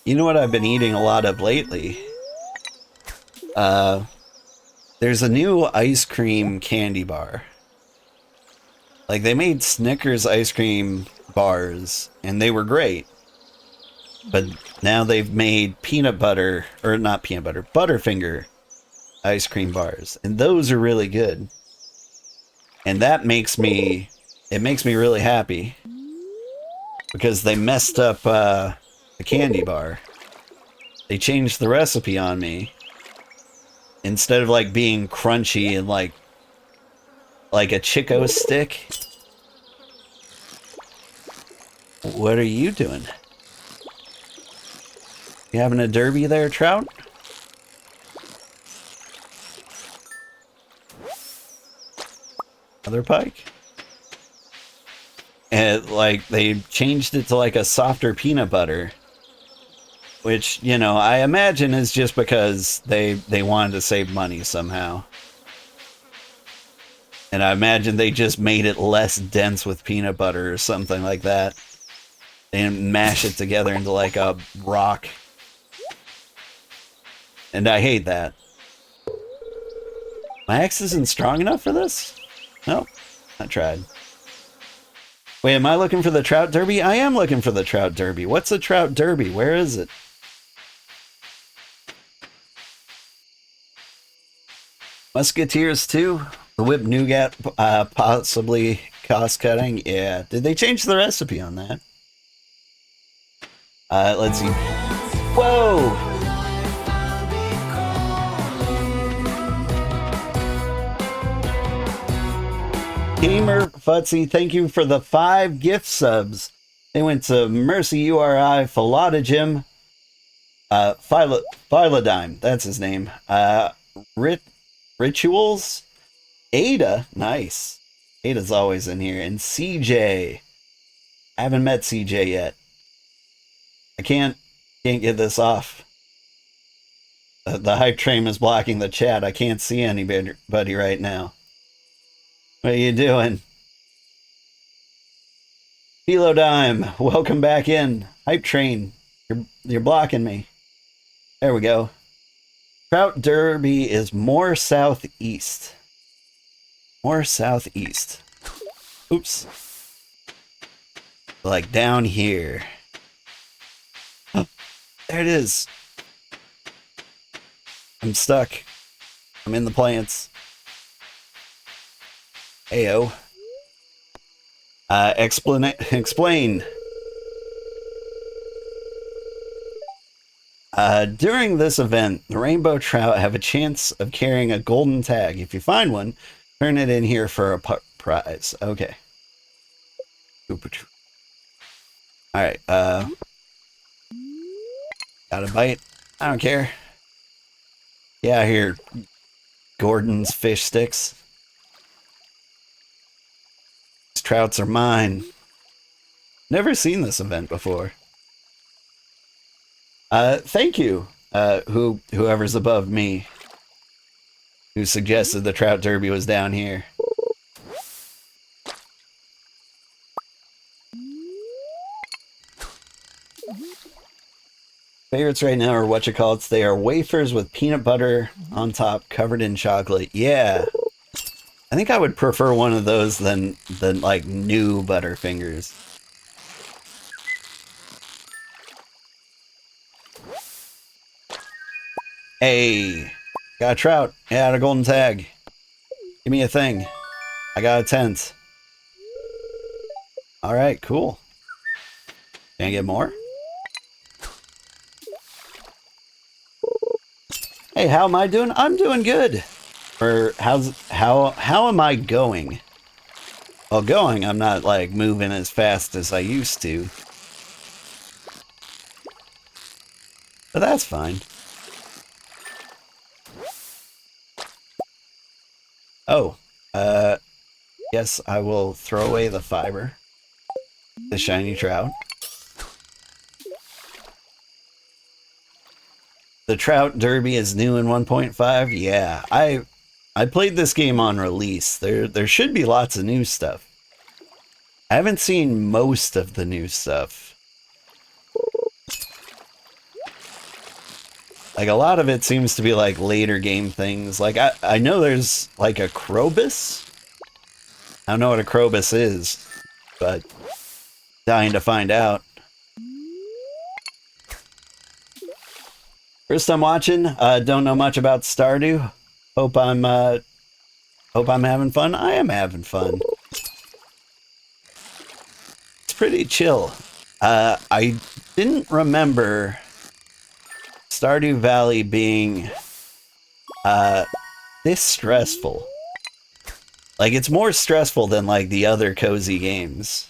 You know what I've been eating a lot of lately? Uh, there's a new ice cream candy bar. Like, they made Snickers ice cream bars, and they were great. But now they've made peanut butter, or not peanut butter, Butterfinger ice cream bars. And those are really good. And it makes me really happy. Because they messed up the candy bar. They changed the recipe on me. Instead of like being crunchy and like a Chico stick. What are you doing? You having a derby there, Trout? Another pike? And like they changed it to like a softer peanut butter. Which, you know, I imagine is just because they wanted to save money somehow. And I imagine they just made it less dense with peanut butter or something like that. And mash it together into like a rock. And I hate that. My axe isn't strong enough for this? No, I tried. Wait, am I looking for the trout derby? I am looking for the trout derby. What's a trout derby? Where is it? Musketeers 2? The whip nougat, possibly cost cutting? Yeah. Did they change the recipe on that? Let's see. Whoa! Gamer Futzy, thank you for the 5 gift subs. They went to Mercy URI, Philodogym, Philodime, that's his name. Rituals, Ada, nice. Ada's always in here, and CJ. I haven't met CJ yet. I can't get this off. The hype train is blocking the chat. I can't see anybody right now. What are you doing? Helo Dime, welcome back in. Hype train, you're blocking me. There we go. Trout Derby is more southeast. More southeast. Oops. Like down here. Oh, there it is. I'm stuck. I'm in the plants. Ayo. Explain. During this event, the rainbow trout have a chance of carrying a golden tag. If you find one, turn it in here for a prize. Okay. Alright, got a bite? I don't care. Yeah, here, Gordon's fish sticks. These trouts are mine. Never seen this event before. Thank you, whoever's above me, who suggested the trout derby was down here. Favorites right now are whatchamacallits. They are wafers with peanut butter on top, covered in chocolate. Yeah, I think I would prefer one of those than like new Butterfingers. Hey, got a trout. Yeah, got a golden tag. Give me a thing. I got a tent. All right, cool. Can I get more? Hey, how am I doing? I'm doing good. Or how am I going? Well, going, I'm not like moving as fast as I used to. But that's fine. Oh, yes, I will throw away the fiber. The shiny trout. The Trout Derby is new in 1.5. Yeah, I played this game on release. There should be lots of new stuff. I haven't seen most of the new stuff. Like, a lot of it seems to be, like, later game things. Like, I know there's, like, a Krobus. I don't know what a Krobus is, but dying to find out. First time watching, don't know much about Stardew. Hope I'm having fun. I am having fun. It's pretty chill. I didn't remember Stardew Valley being this stressful. Like, it's more stressful than, like, the other cozy games.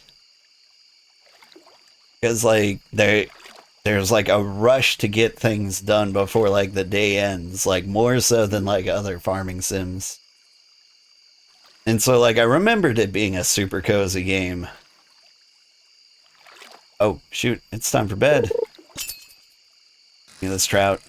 Because, like, there's, like, a rush to get things done before, like, the day ends. Like, more so than, like, other farming sims. And so, like, I remembered it being a super cozy game. Oh, shoot. It's time for bed. Give me this trout.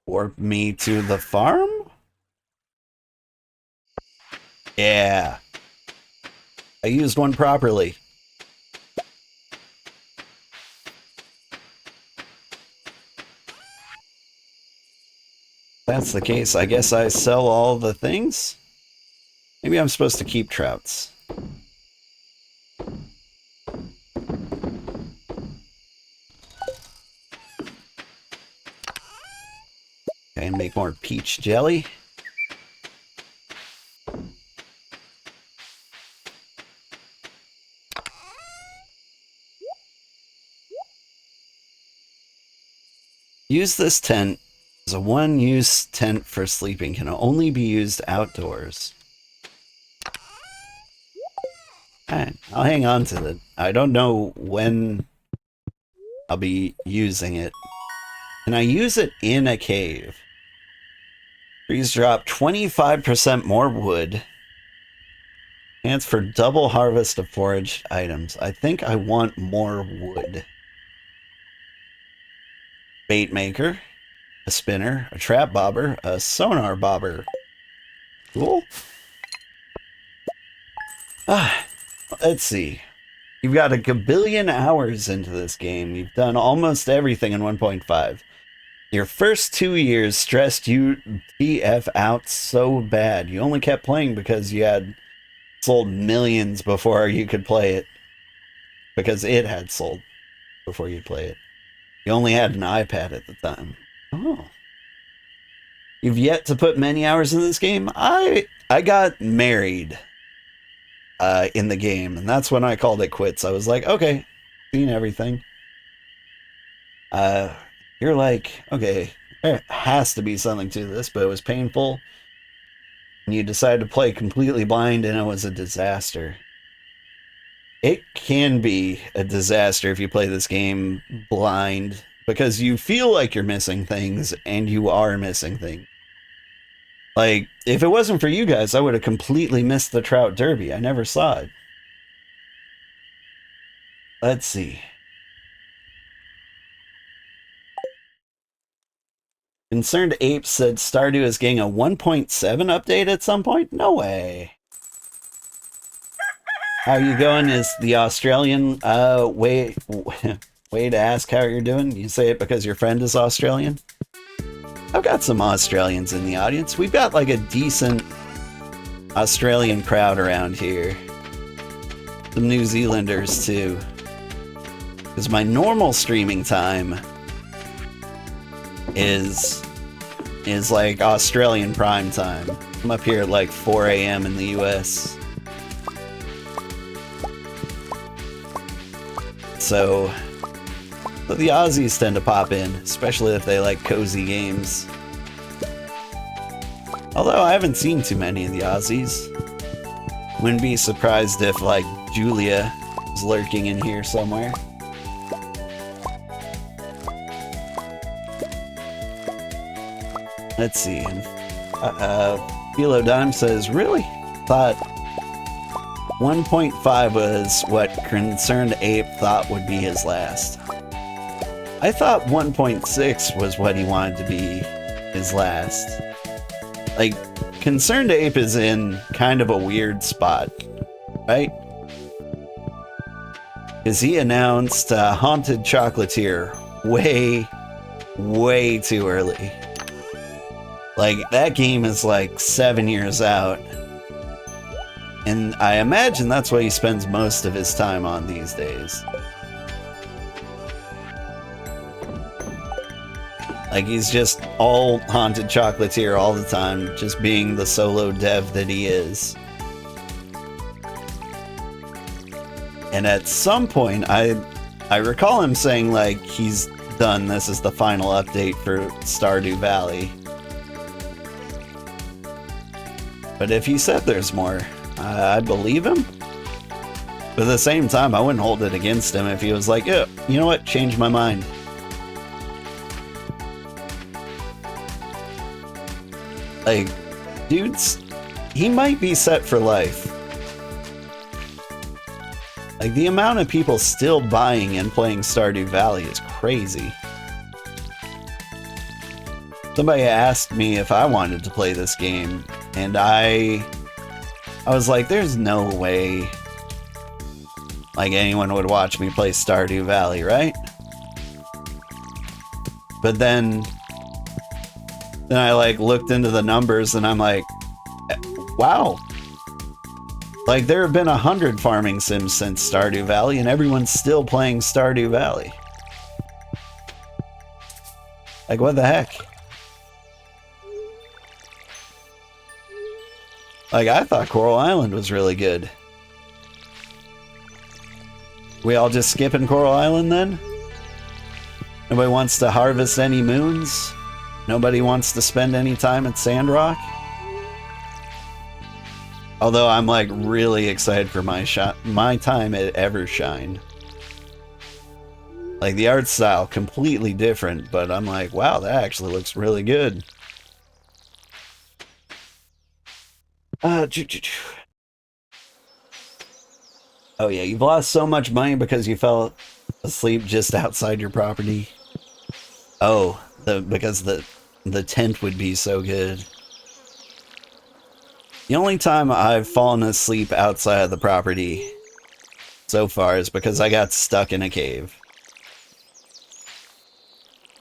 Warp me to the farm? Yeah. I used one properly. That's the case. I guess I sell all the things? Maybe I'm supposed to keep trouts. Okay, and make more peach jelly. Use this tent as a one-use tent for sleeping. Can only be used outdoors. Alright, I'll hang on to it. I don't know when I'll be using it. Can I use it in a cave? Trees drop 25% more wood. Chance for double harvest of foraged items. I think I want more wood. Bait maker. A spinner. A trap bobber. A sonar bobber. Cool. Let's see. You've got a gabillion hours into this game. You've done almost everything in 1.5. Your first 2 years stressed you TF out so bad. You only kept playing because you had sold millions before you could play it. Because it had sold before you'd play it. You only had an iPad at the time. Oh. You've yet to put many hours in this game? I got married in the game, and that's when I called it quits. I was like, okay, seen everything. You're like, okay, there has to be something to this, but it was painful. And you decided to play completely blind, and it was a disaster. It can be a disaster if you play this game blind, because you feel like you're missing things, and you are missing things. Like, if it wasn't for you guys, I would have completely missed the Trout Derby. I never saw it. Let's see. Concerned Ape said Stardew is getting a 1.7 update at some point? No way. How you going is the Australian way to ask how you're doing. You say it because your friend is Australian? I've got some Australians in the audience. We've got like a decent Australian crowd around here. Some New Zealanders too. Because my normal streaming time is like Australian prime time. I'm up here at like 4 a.m. in the US. So the Aussies tend to pop in, especially if they like cozy games. Although I haven't seen too many of the Aussies. Wouldn't be surprised if like Julia is lurking in here somewhere. Let's see. Philo Dime says, really? Thought 1.5 was what Concerned Ape thought would be his last. I thought 1.6 was what he wanted to be his last. Like, Concerned Ape is in kind of a weird spot, right? Because he announced Haunted Chocolatier way too early. Like, that game is like 7 years out. And I imagine that's what he spends most of his time on these days. Like, he's just all Haunted Chocolatier all the time, just being the solo dev that he is. And at some point, I recall him saying, like, he's done, this is the final update for Stardew Valley. But if he said there's more, I believe him. But at the same time, I wouldn't hold it against him if he was like, yeah, you know what, change my mind. Like, dudes, he might be set for life. Like, the amount of people still buying and playing Stardew Valley is crazy. Somebody asked me if I wanted to play this game, and I was like, there's no way like anyone would watch me play Stardew Valley, right? But then I like looked into the numbers and I'm like, wow. Like, there have been 100 farming sims since Stardew Valley and everyone's still playing Stardew Valley. Like, what the heck? Like, I thought Coral Island was really good. We all just skipping Coral Island then? Nobody wants to harvest any moons? Nobody wants to spend any time at Sandrock? Although I'm like really excited for my time at Evershine. Like, the art style completely different, but I'm like, wow, that actually looks really good. Oh yeah, you've lost so much money because you fell asleep just outside your property. Oh, because the tent would be so good. The only time I've fallen asleep outside of the property so far is because I got stuck in a cave.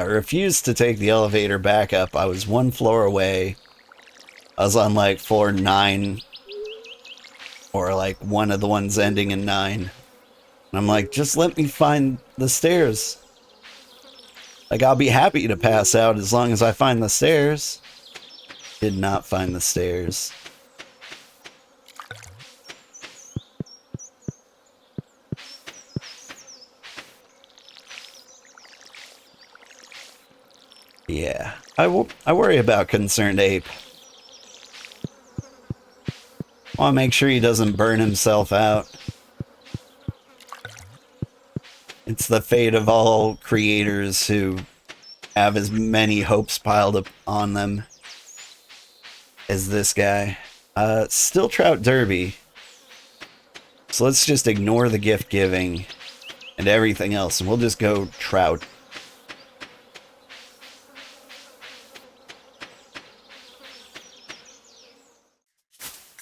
I refused to take the elevator back up. I was one floor away. I was on like floor 9. Or like one of the ones ending in 9. And I'm like, just let me find the stairs. Like, I'll be happy to pass out as long as I find the stairs. Did not find the stairs. Yeah, I worry about Concerned Ape. I want to make sure he doesn't burn himself out. It's the fate of all creators who have as many hopes piled up on them as this guy. Still Trout Derby. So let's just ignore the gift giving and everything else, and we'll just go Trout.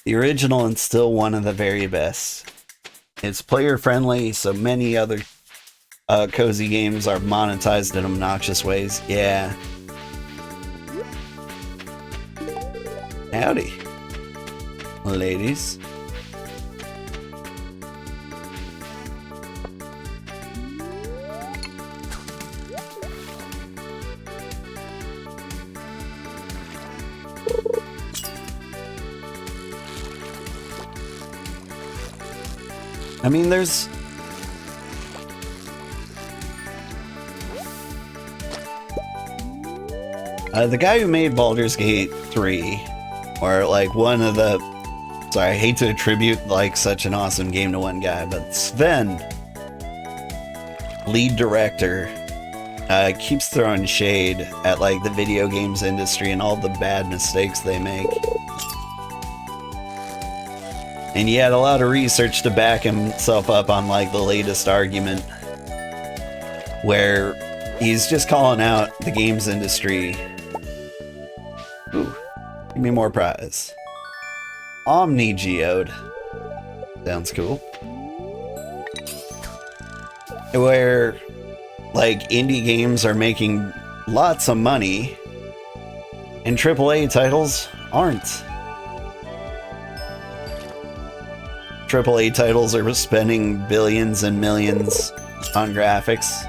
The original and still one of the very best. It's player friendly, so many other cozy games are monetized in obnoxious ways. Yeah. Howdy, ladies. I mean, there's... the guy who made Baldur's Gate 3, or like one of the... Sorry, I hate to attribute like such an awesome game to one guy, but Sven, lead director, keeps throwing shade at like the video games industry and all the bad mistakes they make. And he had a lot of research to back himself up on like the latest argument, where he's just calling out the games industry. Ooh, give me more prize. Omni Geode. Sounds cool. Where, like, indie games are making lots of money, and AAA titles aren't. AAA titles are spending billions and millions on graphics.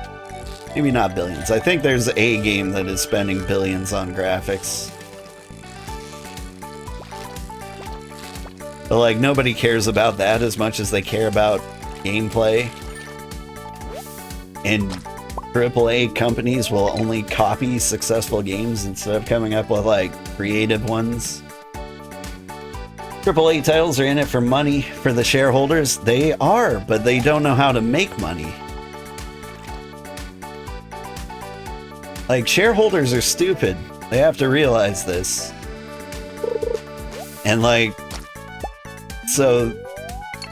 Maybe not billions. I think there's a game that is spending billions on graphics. But, like, nobody cares about that as much as they care about gameplay. And AAA companies will only copy successful games instead of coming up with, like, creative ones. AAA titles are in it for money for the shareholders. They are, but they don't know how to make money. Like, shareholders are stupid. They have to realize this. And, like, so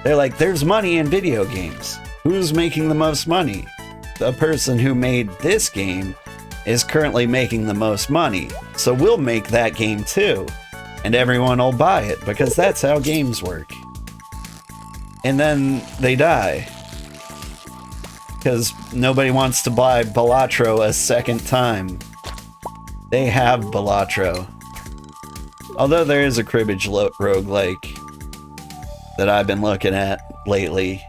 they're like, there's money in video games. Who's making the most money? The person who made this game is currently making the most money. So we'll make that game too. And everyone will buy it because that's how games work. And then they die. Because nobody wants to buy Balatro a second time. They have Balatro. Although there is a cribbage roguelike that I've been looking at lately.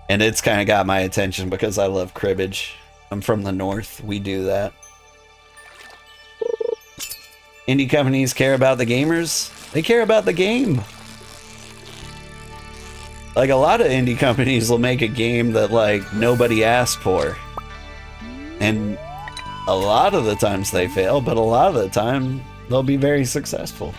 And it's kind of got my attention because I love cribbage. I'm from the north. We do that. Indie companies care about the gamers. They care about the game. Like, a lot of indie companies will make a game that, like, nobody asked for. And a lot of the times they fail, but a lot of the time they'll be very successful.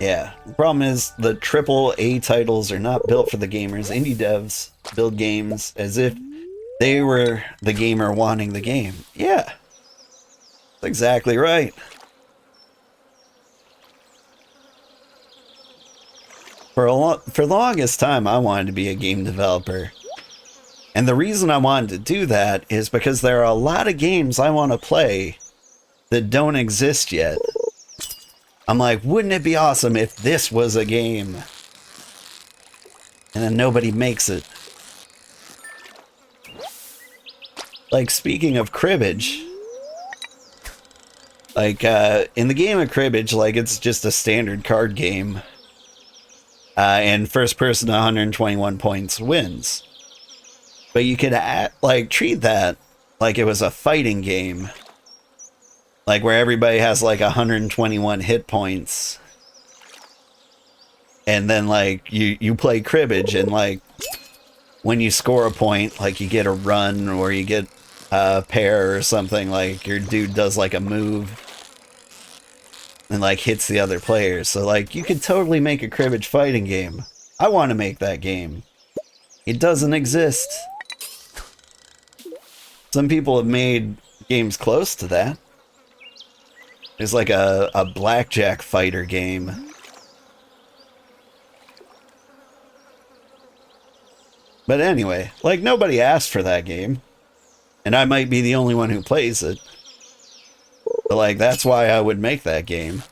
Yeah, the problem is the AAA titles are not built for the gamers. Indie devs build games as if they were the gamer wanting the game. Yeah, that's exactly right. For the longest time, I wanted to be a game developer. And the reason I wanted to do that is because there are a lot of games I want to play that don't exist yet. I'm like, wouldn't it be awesome if this was a game? And then nobody makes it. Like, speaking of cribbage, like, in the game of cribbage, like, it's just a standard card game. And first person to 121 points wins. But you could, like, treat that like it was a fighting game. Like, where everybody has, like, 121 hit points. And then, like, you play cribbage, and, like, when you score a point, like, you get a run, or you get a pair or something, like, your dude does, like, a move. And, like, hits the other players. So, like, you could totally make a cribbage fighting game. I want to make that game. It doesn't exist. Some people have made games close to that. There's like a blackjack fighter game. But anyway, like, nobody asked for that game. And I might be the only one who plays it. But, like, that's why I would make that game.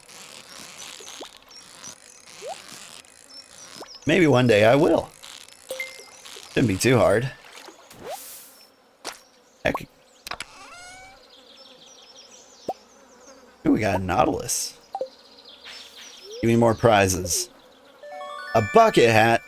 Maybe one day I will. Shouldn't be too hard. Heck. Ooh, we got a Nautilus. Give me more prizes. A bucket hat.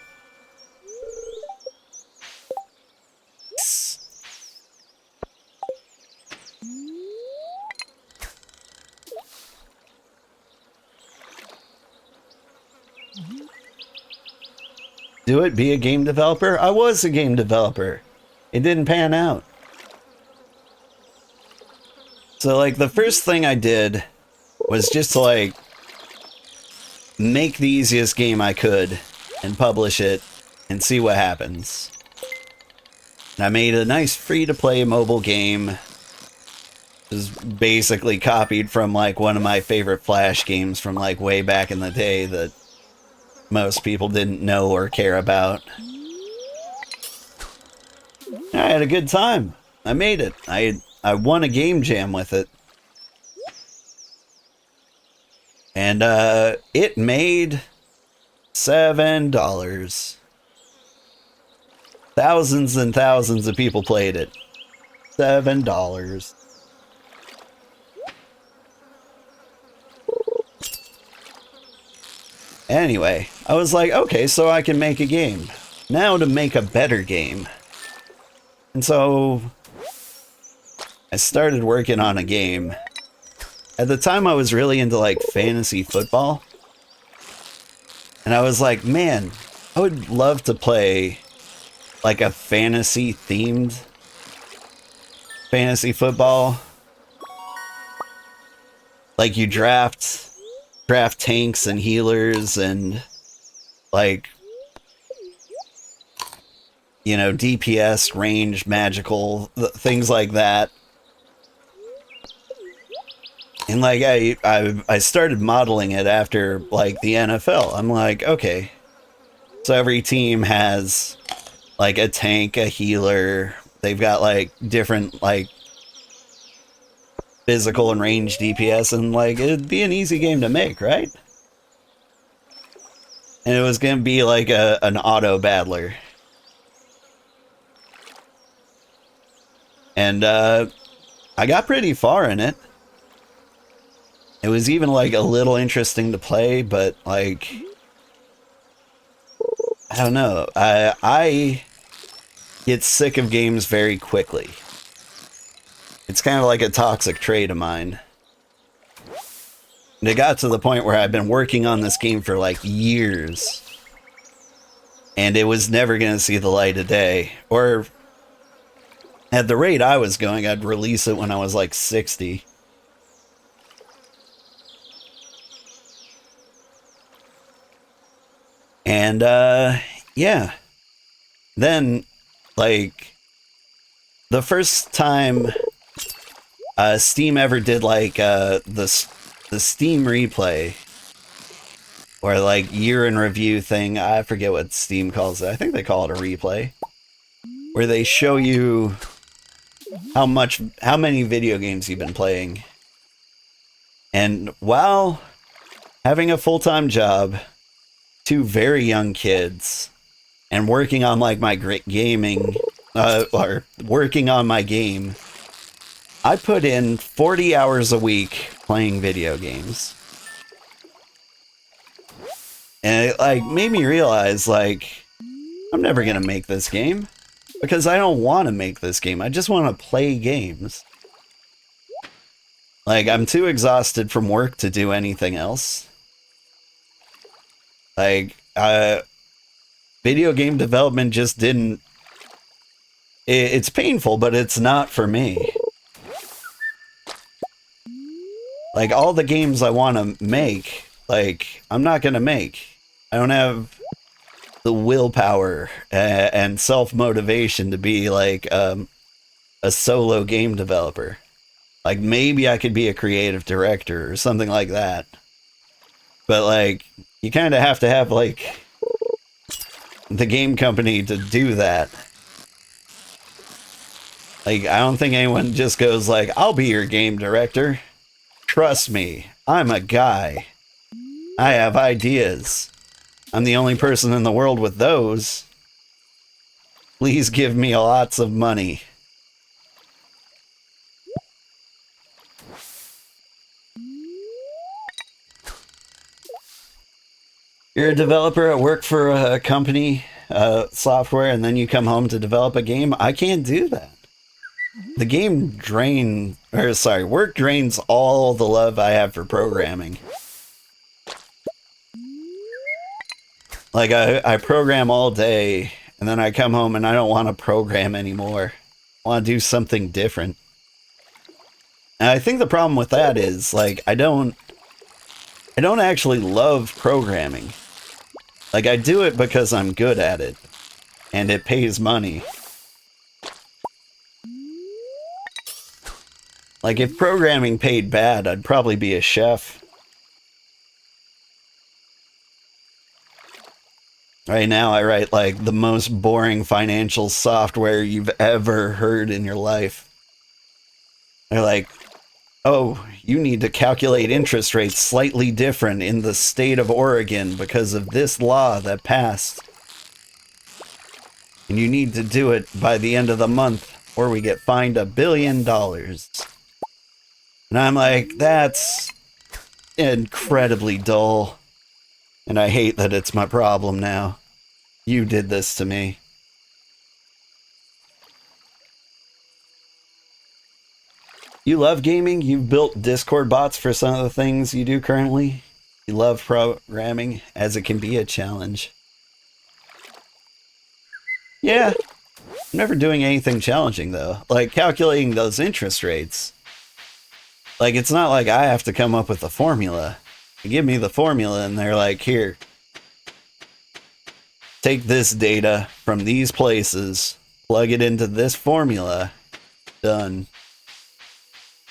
Do it, be a game developer? I was a game developer. It didn't pan out. So, like, the first thing I did was just to, like, make the easiest game I could and publish it and see what happens. And I made a nice free-to-play mobile game. It was basically copied from, like, one of my favorite Flash games from, like, way back in the day that most people didn't know or care about. I had a good time. I made it. I won a game jam with it. And it made $7. Thousands and thousands of people played it. $7. Anyway, I was like, okay, so I can make a game. Now to make a better game. And so I started working on a game. At the time I was really into like fantasy football. And I was like, man, I would love to play like a fantasy themed fantasy football. Like you draft tanks and healers and like, you know, DPS, range, magical, things like that. And like I started modeling it after like the NFL. I'm like, okay, so every team has like a tank, a healer. They've got like different like physical and range DPS, and like it'd be an easy game to make, right? And it was gonna be like an auto battler. And I got pretty far in it. It was even like a little interesting to play, but like I don't know. I get sick of games very quickly. It's kind of like a toxic trait of mine. And it got to the point where I've been working on this game for like years. And it was never going to see the light of day. Or at the rate I was going, I'd release it when I was like 60. And, yeah. Then, like, the first time Steam ever did, like, the Steam replay, or, like, year in review thing, I forget what Steam calls it. I think they call it a replay, where they show you how many video games you've been playing. And while having a full-time job, 2 very young kids, and working on like my great gaming, or working on my game, I put in 40 hours a week playing video games. And it like made me realize like, I'm never gonna make this game because I don't want to make this game. I just want to play games. Like I'm too exhausted from work to do anything else. Like, video game development just didn't... It's painful, but it's not for me. Like, all the games I want to make, like, I'm not going to make. I don't have the willpower and self-motivation to be, like, a solo game developer. Like, maybe I could be a creative director or something like that. But, like, you kind of have to have, like, the game company to do that. Like, I don't think anyone just goes like, I'll be your game director. Trust me, I'm a guy. I have ideas. I'm the only person in the world with those. Please give me lots of money. You're a developer at work for a company, software, and then you come home to develop a game. I can't do that. The work drains all the love I have for programming. Like, I program all day, and then I come home and I don't want to program anymore. I want to do something different. And I think the problem with that is, like, I don't actually love programming. Like, I do it because I'm good at it, and it pays money. Like, if programming paid bad, I'd probably be a chef. Right now, I write like the most boring financial software you've ever heard in your life. They're like, oh, you need to calculate interest rates slightly different in the state of Oregon because of this law that passed. And you need to do it by the end of the month or we get fined $1 billion. And I'm like, that's incredibly dull. And I hate that it's my problem now. You did this to me. You love gaming? You've built Discord bots for some of the things you do currently? You love programming, as it can be a challenge. Yeah. I'm never doing anything challenging, though. Like, calculating those interest rates. Like, it's not like I have to come up with a formula. They give me the formula, and they're like, here. Take this data from these places, plug it into this formula. Done.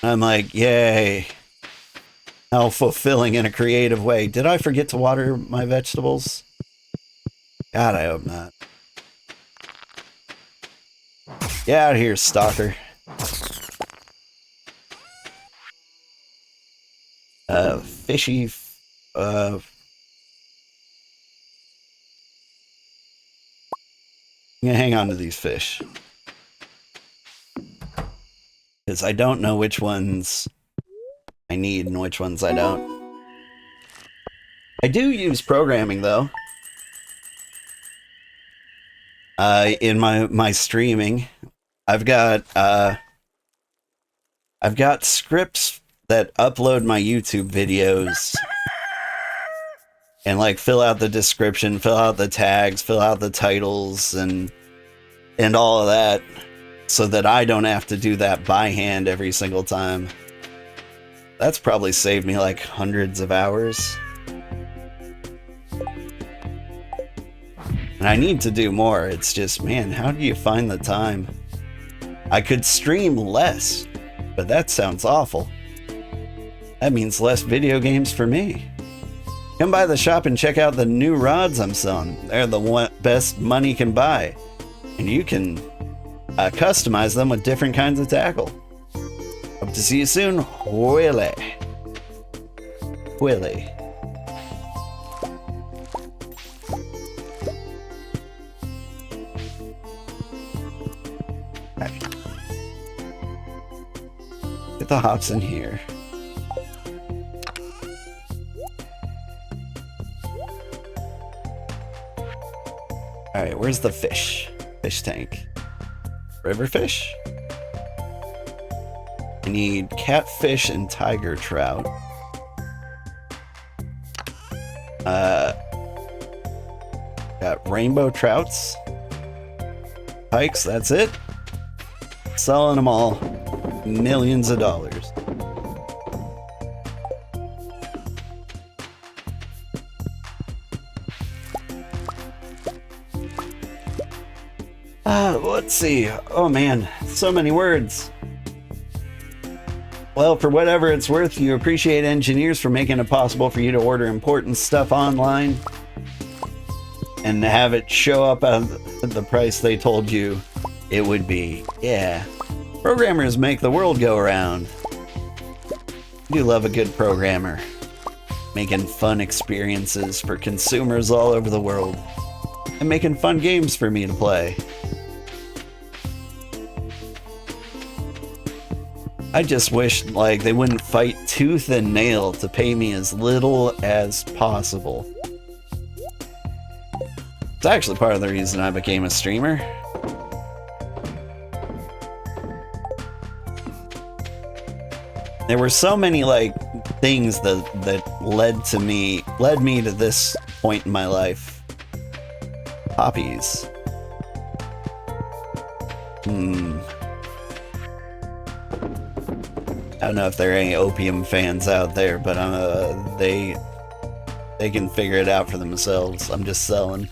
I'm like, yay. How fulfilling in a creative way. Did I forget to water my vegetables? God, I hope not. Get out of here, stalker. Fishy. I'm gonna hang on to these fish. Because I don't know which ones I need and which ones I don't. I do use programming, though. In my streaming, I've got scripts that upload my YouTube videos and like fill out the description, fill out the tags, fill out the titles, and all of that, so that I don't have to do that by hand every single time. That's probably saved me like hundreds of hours. And I need to do more. It's just, man, how do you find the time? I could stream less, but that sounds awful. That means less video games for me. Come by the shop and check out the new rods I'm selling. They're the best money can buy. And you can customize them with different kinds of tackle. Hope to see you soon, Willie. Willie. Get the hops in here. Alright, where's the fish? Fish tank. River fish? I need catfish and tiger trout. Got rainbow trouts. Pikes, that's it. Selling them all. Millions of dollars. Let's see. Oh man, so many words. Well, for whatever it's worth, you appreciate engineers for making it possible for you to order important stuff online and have it show up at the price they told you it would be. Yeah. Programmers make the world go around. I do love a good programmer. Making fun experiences for consumers all over the world. And making fun games for me to play. I just wish, like, they wouldn't fight tooth and nail to pay me as little as possible. It's actually part of the reason I became a streamer. There were so many, like, things that led me to this point in my life. Poppies. I don't know if there are any opium fans out there, but they can figure it out for themselves. I'm just selling.